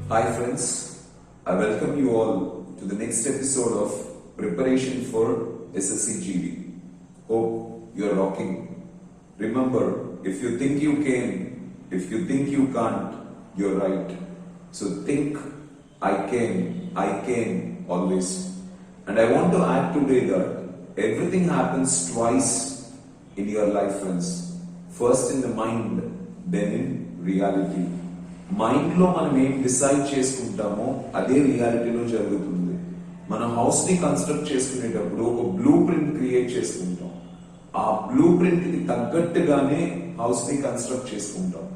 Hi friends, I welcome you all to the next episode of Preparation for SSC GD. Hope you are rocking. Remember, if you think you can, if you think you can't, you're right. So think, I can always. And I want to add today that everything happens twice in your life, friends. First in the mind, then in reality. మైండ్లో మనం ఏం decide చేసుకుంటామో అదే రియాలిటీలో జరుగుతుంది. మనం హౌస్ని construct చేసుకునేటప్పుడు ఒక బ్లూ ప్రింట్ క్రియేట్ చేసుకుంటాం. ఆ బ్లూ ప్రింట్కి తగ్గట్టుగానే హౌస్ని కన్స్ట్రక్ట్ చేసుకుంటాం.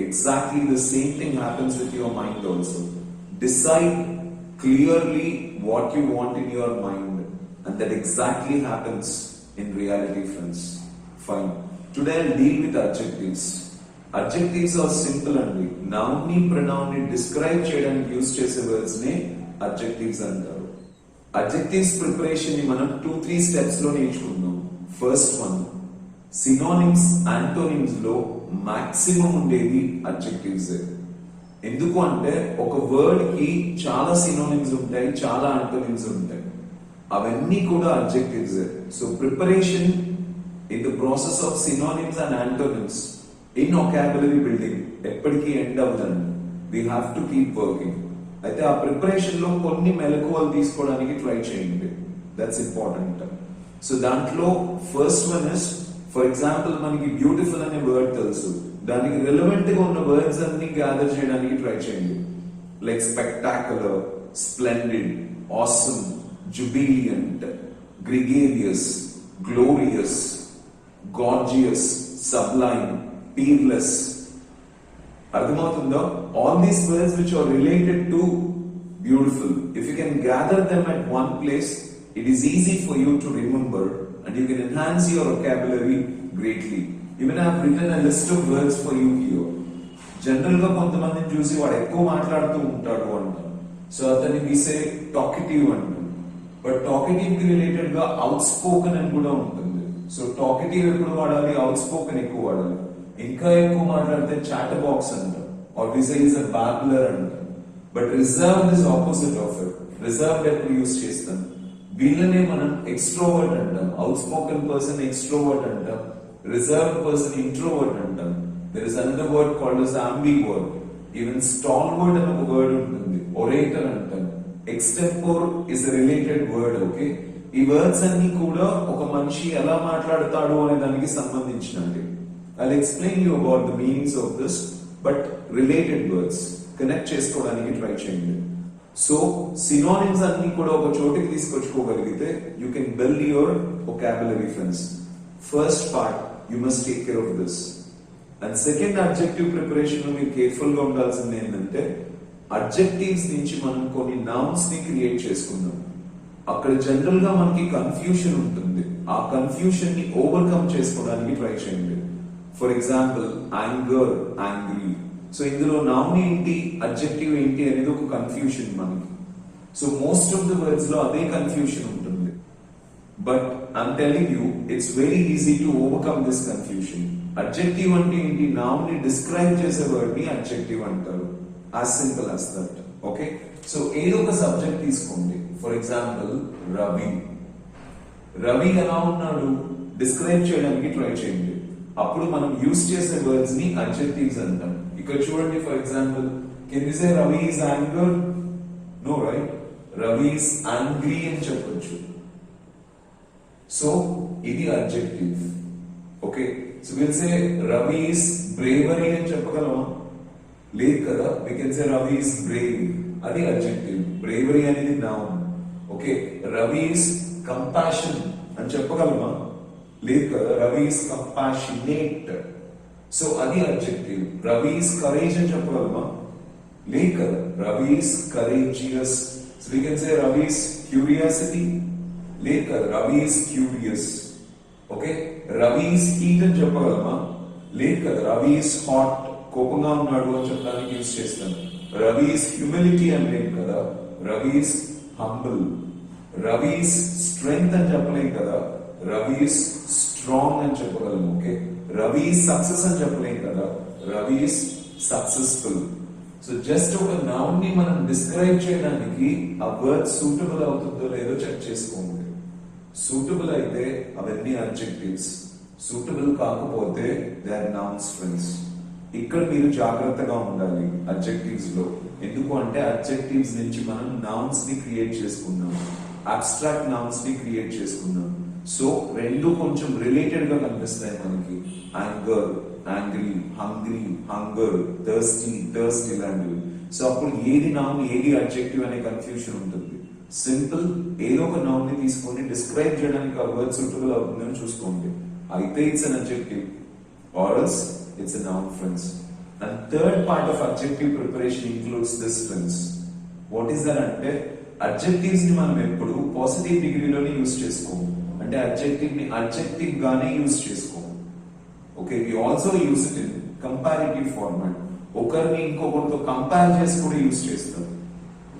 Exactly the same thing happens with your mind also. Decide clearly what you want in your mind and that exactly happens in reality, friends. Fine. Today I'll deal with adjectives. Adjectives are simple అండి. Noun ని pronoun ని describe చేయడానికి use చేసే words నే adjectives అంటారు. Adjectives preparation ని మనం 2-3 steps లో నేర్చుకుందాం. ఫస్ట్ వన్, సినోనిమ్స్ యాంటోనిమ్స్ లో మాక్సిమం ఉండేది అడ్జెక్టివ్స్. ఎందుకు అంటే ఒక వర్డ్ కి చాలా సినోనిమ్స్ ఉంటాయి, చాలా యాంటోనిమ్స్ ఉంటాయి. అవన్నీ కూడా adjectives. So preparation in the process of synonyms and antonyms in vocabulary building ఎప్పటికీ ఎండ్ అవ్వదండి. We have to keep working. అయితే ఆ ప్రిపరేషన్ లో కొన్ని మెలకువలు తీసుకోవడానికి ట్రై చేయండి. That's important. సో దాంట్లో first one is, for example మనకి బ్యూటిఫుల్ అనే వర్డ్ తెలుసు, దానికి రిలవెంట్ గా ఉన్న వర్డ్స్ అన్ని గ్యాదర్ చేయడానికి ట్రై చేయండి. Like spectacular, splendid, awesome, jubilant, gregarious, glorious, gorgeous, sublime, peerless. అర్థమవుతుందో? All these words which are related to beautiful, if you can gather them at one place, it is easy for you to remember and you can enhance your vocabulary greatly. Even I have written a list of words for you here. General గా కొంతమందిని చూసి వాడు ఎక్కువ మాట్లాడుతూ ఉంటాడు అంటాం. So అతన్ని we say talkative అంటాం. బట్ టాకెటివ్ కి రిలేటెడ్ గా అవుట్ స్పోకెన్ అని కూడా ఉంటుంది. సో టాకెటివ్ ఎప్పుడు వాడాలి? అవుట్ స్పోకెన్ ఎక్కువ వాడాలి. ఇంకా ఎక్కువ మాట్లాడితే చాటర్ బాక్స్ అంటాం, or we say is a babbler అంటాం. But reserved is opposite of it. Reserved ఎప్పుడు యూజ్ చేస్తాం? వీళ్ళనే మనం ఎక్స్ట్రోవర్ట్ అంటాం. అవుట్ స్పోకెన్ పర్సన్ ఎక్స్ట్రోవర్ట్ అంటాం, రిజర్వ్డ్ పర్సన్ ఇంట్రోవర్ట్ అంటాం. There is another word called as ambivert. Even stalwart అని ఒక వర్డ్ ఉంటుంది, ఒరేటర్ అంటాం. Extempore is a related word. Okay, ఈ వర్డ్స్ అన్ని కూడా ఒక మనిషి ఎలా మాట్లాడతాడు అనే దానికి సంబంధించినవి. I'll explain you about the meanings of this, but related words connect చేసుకోవడానికి ట్రై చేయండి. సో సినోనిమ్స్ అన్ని కూడా ఒక చోటికి తీసుకొచ్చుకోగలిగితే you can build your vocabulary, friends. First part, you must take care of this. And second, adjective preparation లో మీరు careful గా ఉండాల్సింది ఏంటంటే, అడ్జెక్టివ్స్ నుంచి మనం కొన్ని నౌన్స్ ని క్రియేట్ చేసుకున్నాం. అక్కడ జనరల్ గా మనకి కన్ఫ్యూషన్ ఉంటుంది. ఆ కన్ఫ్యూషన్ ని ఓవర్కమ్ చేసుకోవడానికి ట్రై చేయండి. For example anger, angry. So ఇందులో నౌన్ ఏంటి, అడ్జెక్టివ్ ఏంటి అనేది ఒక కన్ఫ్యూషన్ మనకి. So most of the words లో అదే కన్ఫ్యూషన్ ఉంటుంది. But I'm telling you, it's very easy to overcome this confusion. Adjective అంటే ఏంటి? నౌన్ ని డిస్క్రైబ్ చేసే వర్డ్ ని అడ్జెక్టివ్ అంటారు. As simple as that. Okay, so ఏదో ఒక సబ్జెక్ట్ తీసుకోండి. For example Ravi. రవి ఎలా ఉన్నాడు డిస్క్రైబ్ చేయడానికి ట్రై చేయండి. అప్పుడు మనం యూజ్ చేసే వర్డ్స్ ని అడ్జెక్టివ్స్ అంటాం. ఇక్కడ చూడండి, for example can we say Ravi is anger? No, right? Ravi is angry అని చెప్పొచ్చు. సో ఇది adjective. Okay, so will say Ravi is bravery అని చెప్పగలమా? లేదు కదా. We can say Ravi is brave, అది అడ్జెక్టివ్. బ్రేవరీ అనేది noun. Okay, Ravi is compassion అని చెప్పగలమా? లేదు కదా. రవి ఈస్ కంపాషనేట్, సో అది అడ్జెక్టివ్. రవి ఈస్ కరేజ్ అని చెప్పగలమా? లేదు కదా. Ravi is courageous, so we can say Ravi is curiosity. లేదు కదా. Ravi is curious. Okay, Ravi is heat అని చెప్పగలమా? లేదు కదా. రవి ఈస్ హాట్, కోపంగా ఉన్నాడు అని చెప్పడానికి యూజ్ చేస్తాను. రవి ఈస్ హ్యూమిలిటీ అని లేదు కదా. Ravi is humble. Ravi is strength అని చెప్పలేం కదా. రవి ఈస్ స్ట్రాంగ్ అని చెప్పగలము. ఓకే, రవి ఈస్ సక్సెస్ అని చెప్పలేం కదా. Ravi is successful. So just ఒక నౌన్ ని మనం డిస్క్రైబ్ చేయడానికి ఆ వర్డ్ సూటబుల్ అవుతుందో లేదో చెక్ చేసుకోండి. సూటబుల్ అయితే అవన్నీ అడ్జెక్టివ్స్, సూటబుల్ కాకపోతే దే ఆర్ నౌన్స్ ఫ్రెండ్స్. ఇక్కడ మీరు జాగ్రత్తగా ఉండాలి అడ్జెక్టివ్స్ లో. ఎందుకు అంటే అడ్జెక్టివ్స్ నుంచి మనం నౌన్స్ ని క్రియేట్ చేసుకున్నాం, అబ్స్ట్రాక్ట్ నౌన్స్ ని క్రియేట్ చేసుకున్నాం. సో రెండు కొంచెం రిలేటెడ్ గా కనిపిస్తాయి మనకి. Anger, angry, hungry, hunger, thirsty, thirst ఇలాంటివి. సో అప్పుడు ఏది నౌన్ ఏది అడ్జెక్టివ్ అనే కన్ఫ్యూషన్ ఉంటుంది. సింపుల్ ఏదో ఒక నౌన్ ని తీసుకొని డిస్క్రైబ్ చేయడానికి ఆ వర్డ్ సూటబుల్ అవుతుందని చూసుకోండి. అయితే it's an adjective or else it's a noun, friends. And third part of adjective preparation includes this, friends. What is that అంటే adjectives ని మనం ఎప్పుడు పాజిటివ్ డిగ్రీలోనే యూజ్ చేసుకోము. అంటే adjective ని adjective గానే యూజ్ చేసుకోము. Okay, we also use it in comparative format. ఒకరిని ఇంకొకరితో కంపేర్ చేసి కూడా యూజ్ చేస్తాం.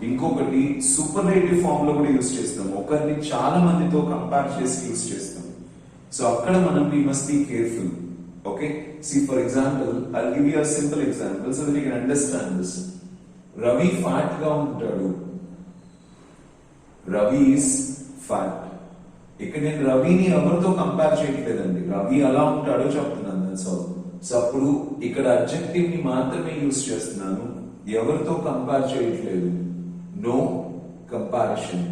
ఇంకొకటి సూపర్లేటివ్ ఫామ్ లో కూడా యూజ్ చేస్తాం. ఒకరిని చాలా మందితో కంపేర్ చేసి యూజ్ చేస్తాం. సో అక్కడ మనం we must be careful. Okay, see for example, I'll give you a simple example so that you can understand this. Ravi fat ga untadu. Ravi is fat. ఇక్కడ నేను రవిని ఎవరితో కంపేర్ చేయట్లేదండి, రవి అలా ఉంటాడో చెప్తున్నాను. That's all. సో అప్పుడు ఇక్కడ అడ్జెక్టివ్ ని మాత్రమే యూజ్ చేస్తున్నాను, ఎవరితో కంపేర్ చేయట్లేదు. No comparison.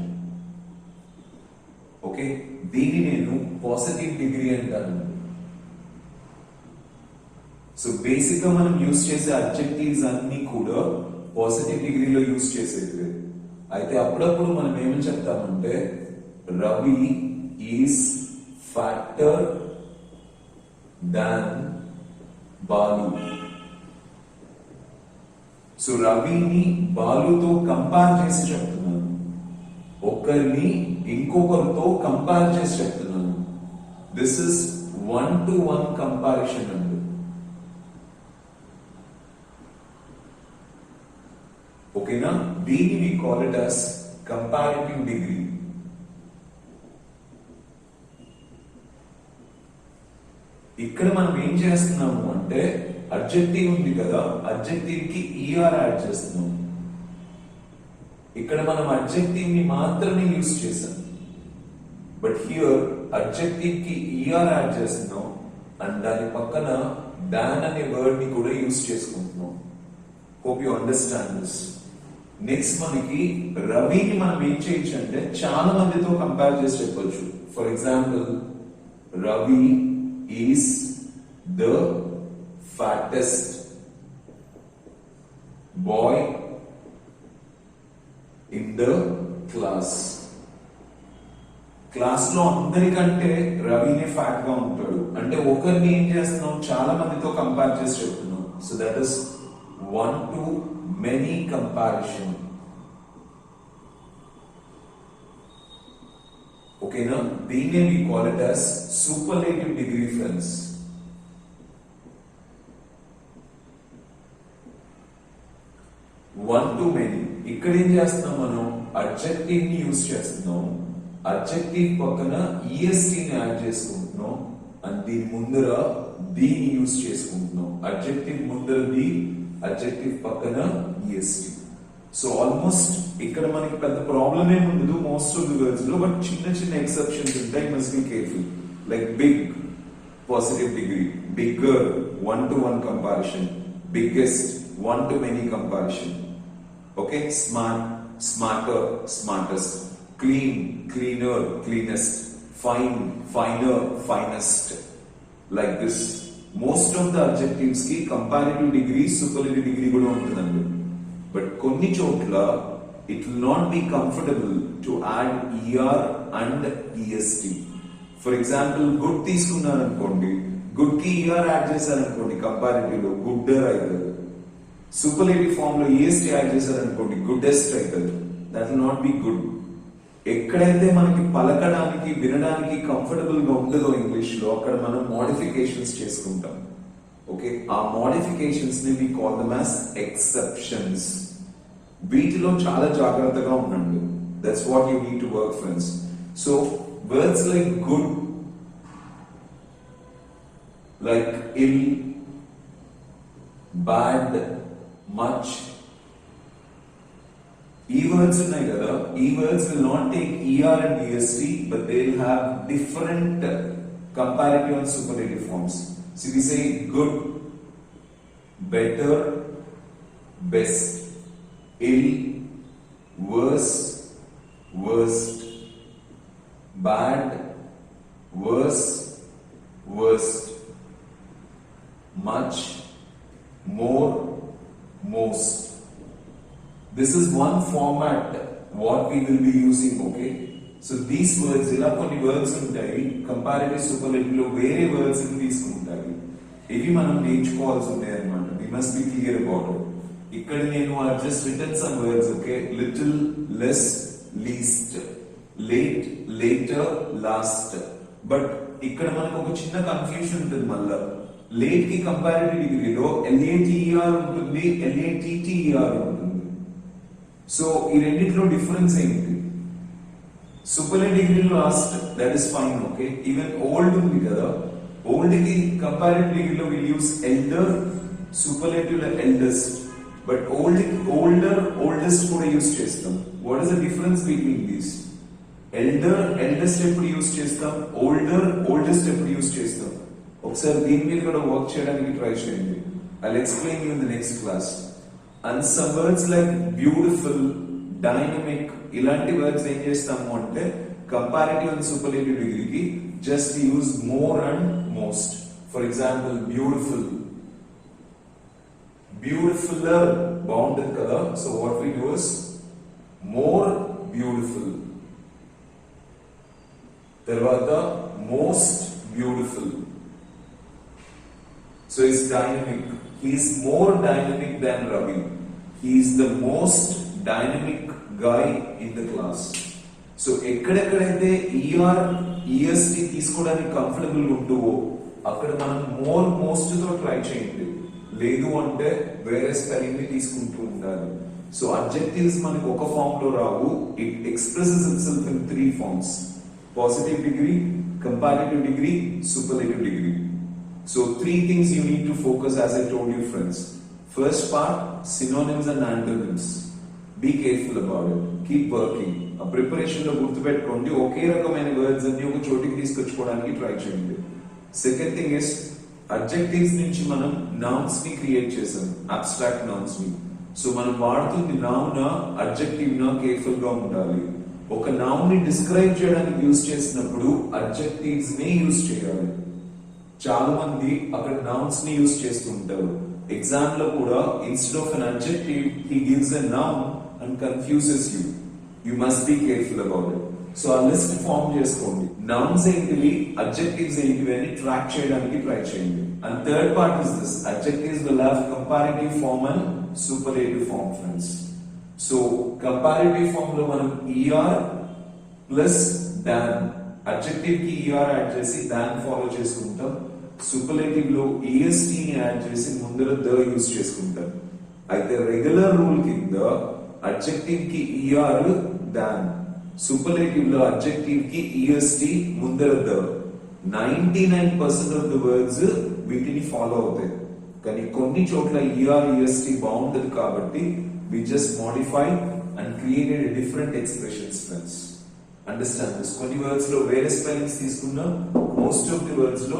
ఓకే, దీన్ని నేను పాజిటివ్ డిగ్రీ అంటాను. సో బేసిక్ గా మనం యూజ్ చేసే అడ్జెక్టివ్స్ అన్ని కూడా పాజిటివ్ డిగ్రీలో యూజ్ చేసేది. అయితే అప్పుడప్పుడు మనం ఏమని చెప్తామంటే Ravi is faster than Balu. So రవిని బాలుతో కంపేర్ చేసి చెప్తున్నాను, ఒకరిని ఇంకొకరితో కంపేర్ చేసి చెప్తున్నాను. దిస్ ఇస్ 1-to-1 కంపారిషన్ అండి. ఓకేనా, దీన్ని we call it as comparative degree. ఇక్కడ మనం ఏం చేస్తున్నాము అంటే అడ్జెక్టివ్ ఉంది కదా, అడ్జెక్టివ్ కి er యాడ్ చేస్తున్నాం. ఇక్కడ మనం అడ్జెక్టివ్ ని మాత్రమే యూజ్ చేసాం, బట్ హియర్ అడ్జెక్టివ్ కి er యాడ్ చేస్తున్నాం అండ్ దాని పక్కన దాన్ అనే వర్డ్ ని కూడా యూజ్ చేసుకుంటున్నాం. Hope you understand this. Next మనకి రవిని మనం ఏం చేయొచ్చు అంటే చాలా మందితో కంపేర్ చేసి చెప్పొచ్చు. For example, Ravi is the fattest boy in the class. Class లో అందరికంటే రవినే ఫ్యాట్ గా ఉంటాడు అంటే ఒకరిని ఏం చేస్తున్నాం, చాలా మందితో కంపేర్ చేసి చెప్తున్నాం. So that is 1-to-many comparison. ఓకేనా, దీన్నే we call it as superlative degree, friends. One to many. ఇక్కడ ఏం చేస్తున్నాం, మనం అడ్జెక్టివ్ ని యూజ్ చేస్తున్నాం, అడ్జెక్టివ్ పక్కన est ని యాడ్ చేసుకుంటున్నాం అండ్ దీని ముందర దీని యూజ్ చేసుకుంటున్నాం. అడ్జెక్టివ్ ముందర ది, అడ్జెక్టివ్ పక్కన est. సో ఆల్మోస్ట్ ఇక్కడ మనకి పెద్ద ప్రాబ్లం ఏమి ఉండదు మోస్ట్ ఆఫ్ ది వర్డ్స్ లో, బట్ చిన్న చిన్న ఎక్సెప్షన్స్ ఉంటాయి. Must be careful. Like big positive degree, bigger 1-to-1 comparison, biggest 1-to-many comparison. Okay, smart, smarter, smartest, clean, cleaner, cleanest, fine, finer, finest. Like this. Most of the adjectives ki comparative degree, superlative degree kuda untundandi. But konni chotla it will not be comfortable to add er and est. For example, good తీసుకున్నారు అనుకోండి, good కి er add చేశారు అనుకోండి, comparative లో gooder అవుతుంది. Superlative form లో est add చేశారు అనుకోండి, గుడ్డెస్ట్ అవుతుంది. That will not be good. ఎక్కడైతే మనకి పలకడానికి వినడానికి కంఫర్టబుల్ గా ఉండదో ఇంగ్లీష్ లో, అక్కడ మనం మోడిఫికేషన్స్ చేసుకుంటాం. ఓకే, ఆ మోడిఫికేషన్స్ ని we call them as exceptions. వీటిలో చాలా జాగ్రత్తగా ఉండండి. That's what you need to work, friends. So words like good, like ill, bad, much, ఈ వర్డ్స్ ఉన్నాయి కదా, ఈ words will not take ER and EST, but they'll have different comparative and superlative forms. So we say good, better, best, ill, worse, worst, bad, worse, worst, much, more, most. This is one format what we will be using, okay? So these words, ఇలా కొన్ని words ఉంటాయి, comparative superlative లో వేరే words తీసుకుంటాయి. ఇవి మనం నేర్చుకోవాల్సి ఉంటాయి అన్నమాట. We must be clear about it. ఇక్కడ నేను just written some words, okay? Little, less, least, late, later, last. But ఇక్కడ మనకు ఒక చిన్న కన్ఫ్యూషన్ ఉంటుంది మళ్ళా. లేట్ కి కంపారిటివ్ డిగ్రీలో LATER ఉంటుంది, LATTER ఉంటుంది. సో ఈ రెండిట్లో డిఫరెన్స్ ఏంటి? సూపర్లేటివ్ డిగ్రీలో last, that is fine, okay. Even old ఉంది కదా, ఓల్డ్ కి కంపారిటివ్ డిగ్రీలో విల్ యూస్ ఎల్డర్, సూపర్లేటివ్ లో ఎల్డెస్ట్. బట్ ఓల్డర్, ఓల్డెస్ట్ కూడా యూస్ చేస్తాం. What is the difference between these? Elder, eldest ఎప్పుడు యూస్ చేస్తాం, ఓల్డర్, ఓల్డెస్ట్ ఎప్పుడు యూస్ చేస్తాం? ఒకసారి దీని మీద కూడా వర్క్ చేయడానికి ట్రై చేయండి. I'll explain you in the next class. And some words like beautiful, dynamic, ఇలాంటి వర్డ్స్ ఏం చేస్తాము అంటే కంపారిటివ్ అండ్ సూపర్లేటివ్ డిగ్రీకి just use more and most. For example beautiful, beautifuller బాగుంటుంది కదా, so what we do is more beautiful. తర్వాత most beautiful. So he's dynamic. He is more dynamic than Ravi. He is the most dynamic guy in the class. So ఎక్కడెక్కడైతే ER, EST తీసుకోవడానికి comfortable ఉంటుందో అక్కడ మనం more, most తో try చేయండి. లేదు అంటే వేరే స్పెల్లింగ్ ని తీసుకుంటూ ఉండాలి. సో అడ్జెక్టివ్స్ మనకు ఒక ఫామ్ లో రావు. It expresses itself in 3 forms: positive degree, comparative degree, superlative degree. So 3 things you need to focus, as I told you, friends. First part, synonyms and antonyms. Be careful about it. Keep working. A preparation లో గుర్తుపెట్టుకోండి, ఒకే రకమైన words అన్ని ఒక చోటికి తీసుకొచ్చుకోవడానికి try చేయండి. Second thing is adjectives నుంచి మనం nouns ని క్రియేట్ చేసాం, అబ్స్ట్రాక్ట్ నౌన్స్ ని. సో మనం వాడుతుంది నౌన్, అడ్జెక్టివ్ నా, కేర్ఫుల్ గా ఉండాలి. ఒక నౌన్ ని డిస్క్రైబ్ చేయడానికి యూజ్ చేసినప్పుడు అడ్జెక్టివ్స్ నే యూజ్ చేయాలి. చాలా మంది అక్కడ నౌన్స్ ని యూజ్ చేస్తూ ఉంటారు. ఎగ్జామ్ లో కూడా instead of an adjective he gives a noun and confuses you. You must be careful about it. So ఆ లిస్ట్ ఫార్మ్ చేసుకోండి. నౌన్స్ ఏంటివి, అడ్జెక్టివ్స్ ఏంటివి అని ట్రాక్ చేయడానికి ట్రై చేయండి. And third part is this: adjectives will have comparative form and superlative form, friends. So comparative form లో మనం ER plus than, adjective కి ER యాడ్ చేసి దాన్ ఫాలో చేసుకుంటాం. సూపర్లేటివ్ లో EST ని యాడ్ చేసి ముందర ద యూజ్ చేసుకుంటాం. అయితే రెగ్యులర్ రూల్ కింద అడ్జెక్టివ్ కి ER దాన్, సూపర్లేటివ్ లో అడ్జెక్టివ్ కి EST ముందర ద. 99% ఆఫ్ ద వర్డ్స్ వీటిని ఫాలో అవుతాయి. కానీ కొన్ని చోట్ల ER, EST బాగుంటది కాబట్టి we just modify and created a different expressions, friends. Understand this. కొన్ని వర్డ్స్ లో వేరే స్పెల్లింగ్స్ తీసుకున్నా, మోస్ట్ ఆఫ్ ది వర్డ్స్ లో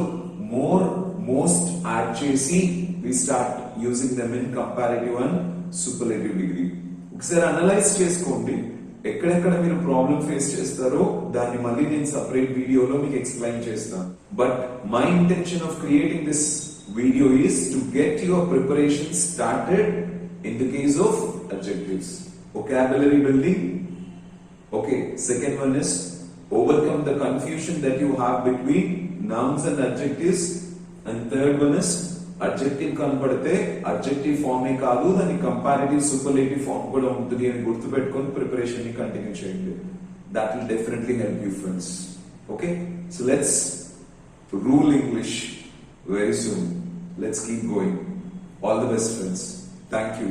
మోర్, మోస్ట్ యాడ్ చేసి we start using them in comparative and superlative degree. ఒకసారి analyse చేసుకోండి, ఎక్కడెక్కడ మీరు ప్రాబ్లం ఫేస్ చేస్తారో దాన్ని మళ్ళీ నేను సెపరేట్ వీడియోలో మీకు ఎక్స్ప్లెయిన్ చేస్తాను. But my intention of creating this video is to get your preparation started in the case of adjectives. Vocabulary building. Okay, second one is overcome the confusion that you have between nouns and adjectives. And third one is adjective కనపడితే adjective form ఏ కాదు, దాని comparative superlative form కూడా ఉంటుంది అని గుర్తుపెట్టుకొని preparation ని continue చేయండి. That will definitely help you, friends. Okay, so let's rule English very soon. Let's keep going. All the best, friends. Thank you.